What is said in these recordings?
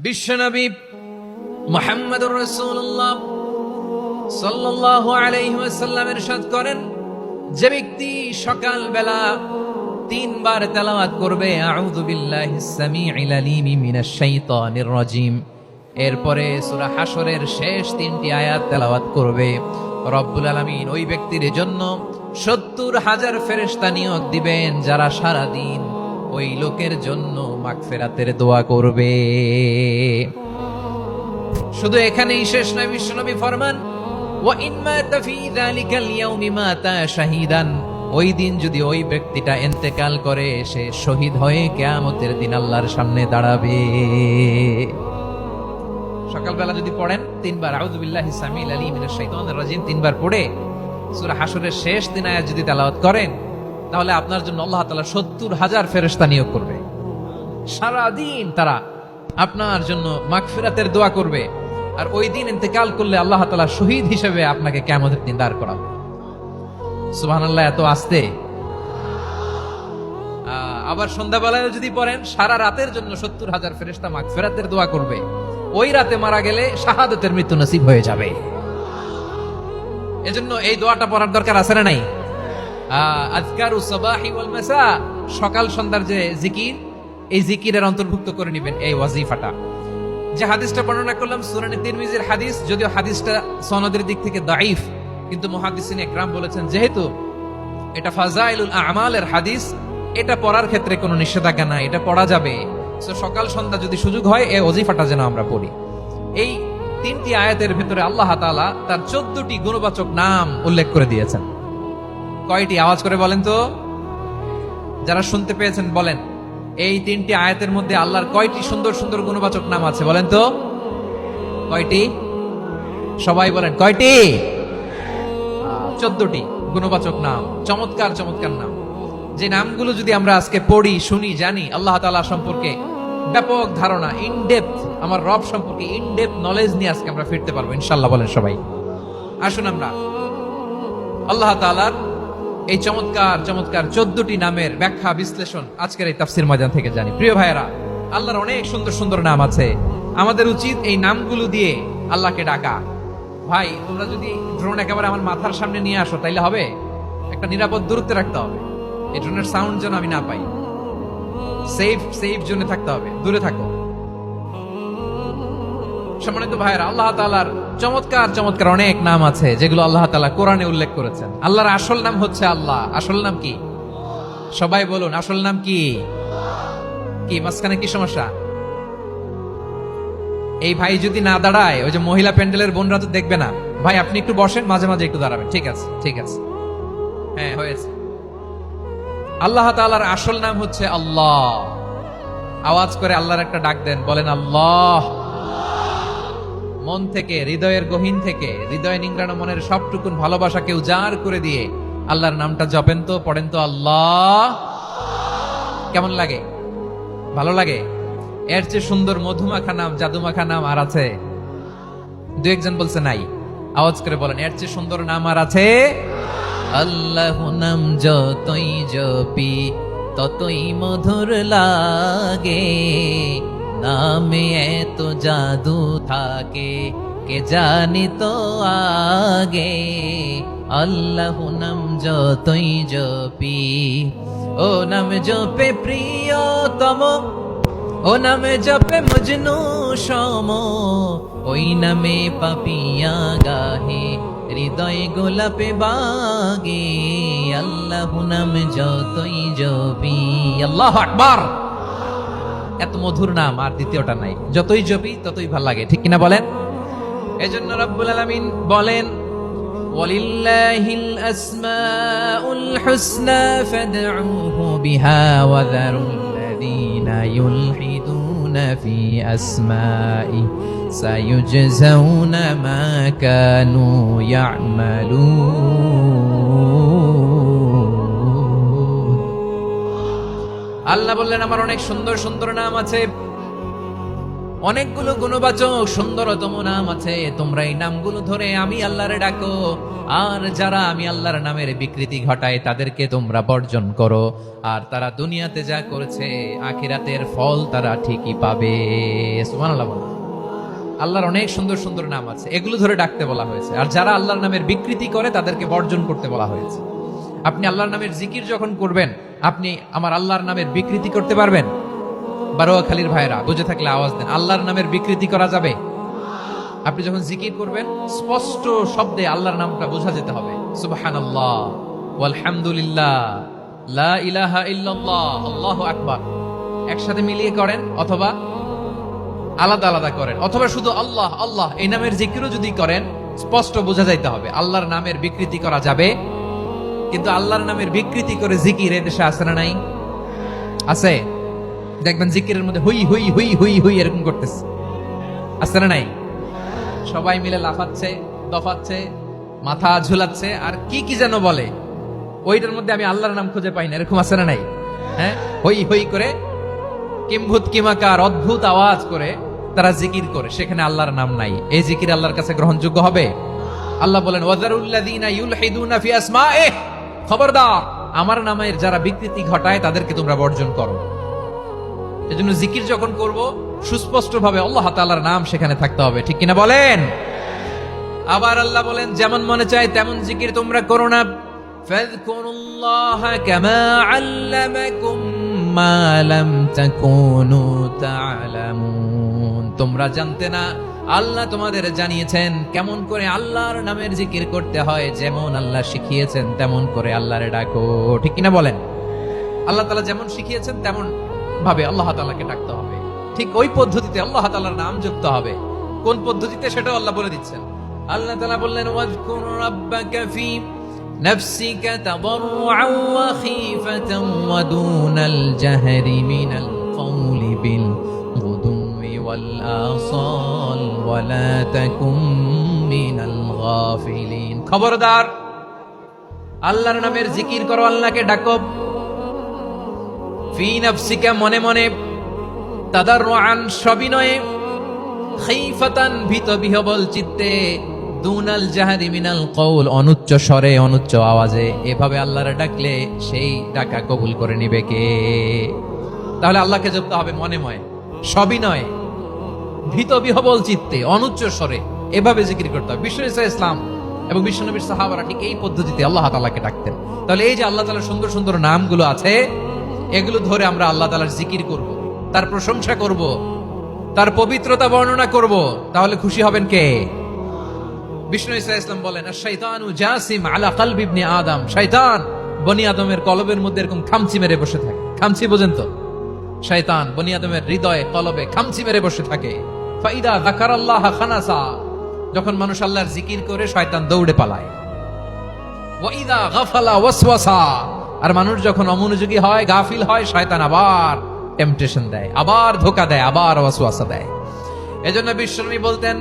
বিশ্বনবী মুহাম্মদুর রাসূলুল্লাহ সাল্লাল্লাহু আলাইহি ওয়াসাল্লাম ইরশাদ করেন, যে ব্যক্তি সকালবেলা তিনবার তেলাওয়াত করবে আউযু বিল্লাহিস সামিউল আলিম মিনাশ শাইতানির রাজিম, এরপরে সূরা হাশরের শেষ তিনটি আয়াত তেলাওয়াত করবে, রব্বুল আলামিন ওই ব্যক্তির জন্য ৭০,০০০ ফেরেশতা নিয়োগ দিবেন যারা সারা দিন ওই লোকের জন্য মাগফিরাতের দোয়া করবে। শুধু এখানেই শেষ নয়, বিশ্বনবী ফরমান ওয়া ইন মাতা ফি যালিকাল ইয়াউমি মাতা শাহীদান, ওই দিন যদি ওই ব্যক্তিটা ইন্তেকাল করে সে শহীদ হয়ে কিয়ামতের দিন আল্লাহর সামনে দাঁড়াবে। সকালবেলা যদি পড়েন তিনবার আউযু বিল্লাহিস সামিউল আলিম মিনাশ শাইতানির রাজিম তিনবার পড়ে সূরা হাশরের শেষ তিন আয়াত যদি তেলাওয়াত করেন, তাহলে আপনার জন্য আল্লাহ তাআলা ৭০,০০০ ফেরেশতা নিয়োগ করবে। সারা দিন তারা আপনার জন্য মাগফিরাতের দোয়া করবে, আর ওই দিন ইন্তেকাল করলে আল্লাহ তাআলা শহীদ হিসেবে আপনাকে কিয়ামতের দিন দাঁড় করাবে। সুবহানাল্লাহ, এত আস্তে। আবার সন্ধ্যাবেলায় যদি পড়েন, সারা রাতের জন্য ৭০,০০০ ফেরেশতা মাগফিরাতের দোয়া করবে। ওই রাতে মারা গেলে শাহাদাতের মৃত্যু নসিব হয়ে যাবে। এজন্য এই দোয়াটা পড়ার দরকার আছে না নাই? আযকারুস সাবাহি ওয়াল মাসা, সকাল সন্ধ্যার যে জিকির, এই জিকিরের অন্তর্ভুক্ত করে নেবেন এই ওয়াজিফাটা। যে হাদিসটা বর্ণনা করলাম সুনানে তিরমিজির হাদিস, যদিও হাদিসটা সনদের দিক থেকে দাঈফ, কিন্তু মুহাদ্দিসিন ইকরাম বলেছেন যেহেতু এটা ফাযাইলুল আ'মালের হাদিস, এটা পড়ার ক্ষেত্রে কোনো নিষেধাজ্ঞা নাই, এটা পড়া যাবে। সো সকাল সন্ধ্যা যদি সুযোগ হয় এই ওয়াজিফাটা যেন আমরা পড়ি। এই তিনটি আয়াতের ভিতরে আল্লাহ তাআলা তার ১৪টি গুণবাচক নাম উল্লেখ করে দিয়েছেন। কয়টি? আওয়াজ করে বলেন তো, যারা শুনতে পেয়েছেন বলেন, এই তিনটি আয়াতের মধ্যে আল্লাহর কয়টি সুন্দর সুন্দর গুণবাচক নাম আছে বলেন তো? কয়টি? সবাই বলেন কয়টি? ১৪টি গুণবাচক নাম, চমৎকার চমৎকার নাম। যে নামগুলো যদি আমরা আজকে পড়ি, শুনি, জানি, আল্লাহ তাআলা সম্পর্কে ব্যাপক ধারণা, ইনডেপথ, আমার রব সম্পর্কে ইনডেপথ নলেজ নিয়ে আজকে আমরা ফিরতে পারবো ইনশাআল্লাহ। বলেন সবাই। আসুন আমরা আল্লাহ তাআলার এই চমৎকার চমৎকার ১৪টি নামের ব্যাখ্যা বিশ্লেষণ আজকের এই তাফসীর ময়দান থেকে জানি। প্রিয় ভাইয়েরা, আল্লাহর অনেক সুন্দর সুন্দর নাম আছে, আমাদের উচিত এই নামগুলো দিয়ে আল্লাহকে ডাকা। ভাই, তোমরা যদি ড্রোন একেবারে আমার মাথার সামনে নিয়ে আসো তাইলে হবে? একটা নিরাপদ দূরত্বে রাখতে হবে, এই ড্রোনের সাউন্ড যেন আমি না পাই। সেফ জোনে থাকতে হবে, দূরে থাকো। সম্মানিত ভাইয়েরা, আল্লাহ তাআলার চমৎকার চমৎকার অনেক নাম আছে যেগুলো আল্লাহ তাআলা কোরআনে উল্লেখ করেছেন। আল্লাহর আসল নাম হচ্ছে আল্লাহ। আসল নাম কি? সবাই বলুন, আসল নাম কি? কি মাঝখানে কি সমস্যা? এই ভাই যদি না দাঁড়ায়, ওই যে মহিলা প্যান্ডেলের বোনরা তো দেখবে না। ভাই আপনি একটু বসেন, মাঝে মাঝে একটু দাঁড়াবেন। ঠিক আছে, ঠিক আছে, হ্যাঁ হয়েছে। আল্লাহ তাআলার আসল নাম হচ্ছে আল্লাহ। আওয়াজ করে আল্লাহর একটা ডাক দেন, বলেন আল্লাহ। মন থেকে, হৃদয়ের গহীন থেকে, হৃদয় নিংড়ানো মনের সবটুকুন ভালোবাসাকে উজাড় করে দিয়ে আল্লাহর নামটা জপেন তো, পড়েন তো আল্লাহ। কেমন লাগে? ভালো লাগে? এর চেয়ে সুন্দর মধুমাখা নাম, জাদুমাখা নাম আর আছে? দু একজন বলছে নাই। আওয়াজ করে বলেন, এর চেয়ে সুন্দর নাম আর আছে? আল্লাহ নাম যতই জপি ততই মধুর লাগে, নামে এত জাদু থাকে কে জানি তো আগে। আল্লাহ নাম যতই জপি, ও নাম জপে প্রিয়তম, ও নামে জপে মজনু সম, ওই নামে পাপিয়া গাহে হৃদয় গোলাপে বাগে। আল্লাহ নাম যতই জপি। আল্লাহু আকবার। এত মধুর নাম আর দ্বিতীয়টা নাই, যতই জপি ততই ভালো লাগে, ঠিক কিনা বলেন? এজন্য রব্বুল আলামিন বলেন, ওয়ালিল্লাহিল আসমাউল হুসনা ফাদউহু বিহা ওয়া যারুল্লাযীনা ইউলহিদুনা ফি আসমাই সায়ুজজাউনা মা কানু ইয়া'মালুন। আল্লাহ বললেন, আমার অনেক সুন্দর সুন্দর নাম আছে, অনেকগুলো গুণবাচক সুন্দরতম নাম আছে, তোমরা এই নামগুলো ধরে আমি আল্লাহরে ডাকো, আর যারা আমি আল্লাহর নামের বিকৃতি ঘটায় তাদেরকে তোমরা বর্জন করো, আর তারা দুনিয়াতে যা করেছে আখিরাতের ফল তারা ঠিকই পাবে। সুবহানাল্লাহ বলো। আল্লাহর অনেক সুন্দর সুন্দর নাম আছে, এগুলো ধরে ডাকতে বলা হয়েছে, আর যারা আল্লাহর নামের বিকৃতি করে তাদেরকে বর্জন করতে বলা হয়েছে। আপনি আল্লাহর নামের জিকির যখন করবেন, আপনি আমার আল্লাহর নামের বিকৃতি করতে পারবেন? বারোয়াখালীর ভাইরা বুঝে থাকলে আওয়াজ দেন, আল্লাহর নামের বিকৃতি করা যাবে? আপনি যখন জিকির করবেন স্পষ্ট শব্দে আল্লাহর নামটা বোঝা যেতে হবে। সুবহানাল্লাহ, আলহামদুলিল্লাহ, লা ইলাহা ইল্লাল্লাহ, আল্লাহু আকবার। একসাথে মিলিয়ে করেন অথবা আলাদা আলাদা করেন, অথবা শুধু আল্লাহ আল্লাহ এই নামের জিকিরও যদি করেন স্পষ্ট বোঝা যাইতে হবে। আল্লাহর নামের বিকৃতি করা যাবে, কিন্তু আল্লাহর নামের বিকৃতি করে জিকির এদেশে আছে না নাই? আছে। দেখবেন জিকিরের মধ্যে হুই হুই হুই হুই হুই এরকম করতেছে, আছে না নাই? সবাই মিলে লাফাচ্ছে, দফাচ্ছে, মাথা ঝুলাচ্ছে, আর কি কি যেন বলে, ওইটার মধ্যে আমি আল্লাহর নাম খুঁজে পাই না, এরকম আছে না নাই? হ্যাঁ, হই হই করে কিম্ভূত কিমাকার অদ্ভুত আওয়াজ করে তারা জিকির করে, সেখানে আল্লাহর নাম নাই। এই জিকির আল্লাহর কাছে গ্রহণযোগ্য হবে? আল্লাহ বলেন ওয়াযারুল্লাযীনা ইউলহিদুনা ফি আসমাইহি, খবরদার আমার নামের যারা বিকৃতি ঘটায় তাদেরকে তোমরা বর্জন করো। এজন্য জিকির যখন করব সুস্পষ্ট ভাবে আল্লাহ তাআলার নাম সেখানে থাকতে হবে, ঠিক কিনা বলেন? আবার আল্লাহ বলেন যেমন মনে চায় তেমন জিকির তোমরা করো না। ফাযকুরুল্লাহা কামা আল্লামাকুম মা লাম তাকুনু তা'লামুন, তোমরা জানতে না, আল্লাহ তোমাদের জানিয়েছেন কেমন করে আল্লাহর নামের জিকির করতে হয়, যেমন আল্লাহ শিখিয়েছেন তেমন করে আল্লাহরে ডাকো, ঠিক কিনা বলেন? আল্লাহ তাআলা যেমন শিখিয়েছেন তেমন ভাবে আল্লাহ তাআলাকে ডাকতে হবে, ঠিক ওই পদ্ধতিতে আল্লাহ তাআলার নাম যুক্ত হবে। কোন পদ্ধতিতে সেটাও আল্লাহ বলে দিচ্ছেন। আল্লাহ তাআলা বললেন ওয়াজকুর রাব্বাকা ফি নাফসিকা তাদাররুআন ওয়া খীফাতান ওয়া দুনাল জাহরি মিনাল কওলি বিল গুদুওয়ি ওয়াল আসাল ওয়া লা তাকুম মিনাল গাফিলিন। খবরদার আল্লাহর নামের জিকির করো, আল্লাহকে ডাকো। ফি নাফসিকা মনে মনে, তাদাররুআন সবিনয়ে, খীফাতান ভীত বিহবল চিত্তে, দুনাল জাহরি মিনাল কওল অনুচ্চ স্বরে অনুচ্চ আওয়াজে। এভাবে আল্লাহরে ডাকলে সেই ডাকা কবুল করে নিবে কে? তাহলে আল্লাহকে জপতে হবে মনে মনে, সবিনয়ে, ভীত বিহবল চিত্তে, অনুচ্চ স্বরে, এভাবে জিকির করতে হবে। বিশ্ব ইসলাম এবং বিশ্বনবীর সাহাবারা ঠিক এই পদ্ধতিতে আল্লাহ তাআলাকে ডাকতেন। তাহলে এই যে আল্লাহ তাআলার সুন্দর সুন্দর নামগুলো আছে, এগুলো ধরে আমরা আল্লাহ তাআলার জিকির করব, তার প্রশংসা করব, তার পবিত্রতা বর্ণনা করব, তাহলে খুশি হবেন কে? বিষ্ণু ঈসা ইসলাম বলেন আশ-শাইতানু জাসিম আলা কলবি ইবনে আদম, শয়তান বনি আদমের কলবের মধ্যে এরকম খামচি মেরে বসে থাকে। খামচি বোঝেন তো? শয়তান বনি আদমের হৃদয়ে কলবে খামচি মেরে বসে থাকে। ফাইদা যাকারাল্লাহ খানাসা, যখন মানুষ আল্লাহর জিকির করে শয়তান দৌড়ে পালায়। ওয়া ইযা গাফালা ওয়াসওয়াসা, আর মানুষ যখন অমনোযোগী হয়, গাফিল হয়, শয়তান আবার টেম্পটেশন দেয়, আবার ধোঁকা দেয়, আবার ওয়াসওয়াসা দেয়। এজন্য বিশ্বনবী বলতেন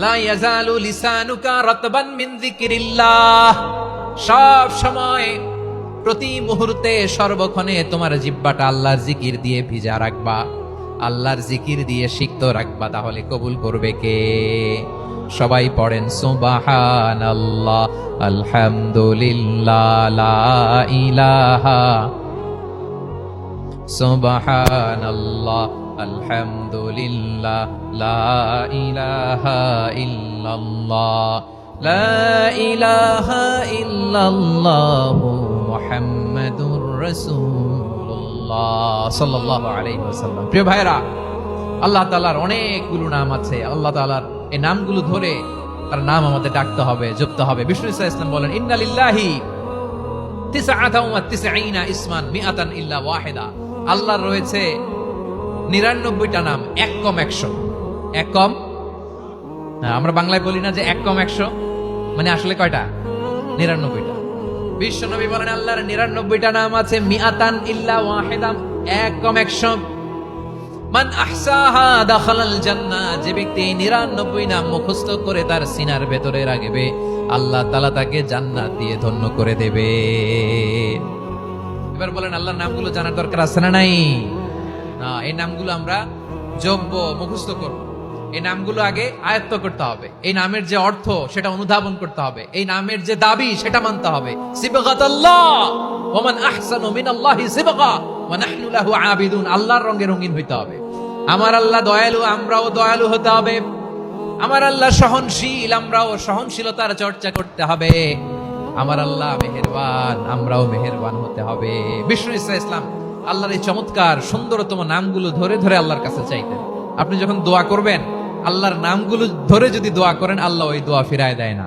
লা ইয়াজালু লিসানুকা রাতবান মিন যিকরিল্লাহ, সব সময় প্রতি মুহূর্তে সর্বক্ষণে তোমার জিহ্বাটা আল্লাহর জিকির দিয়ে ভিজা রাখবা, আল্লাহর জিকির দিয়ে সিক্ত রাখবা, তাহলে কবুল করবে কে? সবাই পড়েন সুবহানাল্লাহ, আলহামদুলিল্লাহ, লা ইলাহা, সুবহানাল্লাহ, আলহামদুলিল্লাহ, লা ইলাহা ইল্লাল্লাহ, লা ইলাহা ইল্লাল্লাহু মুহাম্মাদুর রাসূলুল্লাহ সাল্লাল্লাহু আলাইহি ওয়াসাল্লাম। প্রিয় ভাইরা, আল্লাহ তাআলার অনেকগুলো নাম আছে। আল্লাহ তাআলার এই নামগুলো ধরে তার নাম আমাদের ডাকতে হবে, জপতে হবে। বিষ্ণু ঈসা ইসলাম বলেন ইন্না লিল্লাহি 99 ইসমান মিআতান ইল্লা ওয়াহিদা, আল্লাহর রয়েছে 99টা নাম, এক কম 100। এক কম, আমরা বাংলায় বলি না যে এক কম 100, মানে আসলে কয়টা? 99টা। বিশ্বনবী বলেন আল্লাহর 99টা নাম আছে, মিআতান ইল্লা ওয়াহিদা, এক কম 100। মান আহসাহা দাখালাল জান্নাহ, যে ব্যক্তি 99 নাম মুখস্থ করে তার সিনার ভেতরে রাখবে, আল্লাহ তাআলা তাকে জান্নাত দিয়ে ধন্য করে দেবে। এবার বলেন আল্লাহর নামগুলো জানার দরকার আছে না নাই? না, এই নামগুলো আমরা জপব, মুখস্থ করব। এই নামগুলো আগে আয়ত্ত করতে হবে। এই নামের যে অর্থ সেটা অনুধাবন করতে হবে। এই নামের যে দাবি সেটা মানতে হবে। সিবগাতাল্লাহ ওয়া মান আহসানু মিনাল্লাহি সিবগা ওয়া নাহনু লাহু আবিদুন। আল্লাহর রঙে রঙিন হইতে হবে। আমার আল্লাহ দয়ালু, আমরাও দয়ালু হতে হবে। আমার আল্লাহ সহনশীল, আমরাও সহনশীলতার চর্চা করতে হবে। আমার আল্লাহ মেহেরবান, আমরাও মেহেরবান হতে হবে। বিষ্ণু ইসলাম আল্লাহর এই চমৎকার সুন্দরতম নামগুলো ধরে ধরে আল্লাহর কাছে চাইতেন। আপনি যখন দোয়া করবেন, আল্লাহর নামগুলো ধরে যদি দোয়া করেন, আল্লাহ ওই দোয়া ফিরায় দেয় না।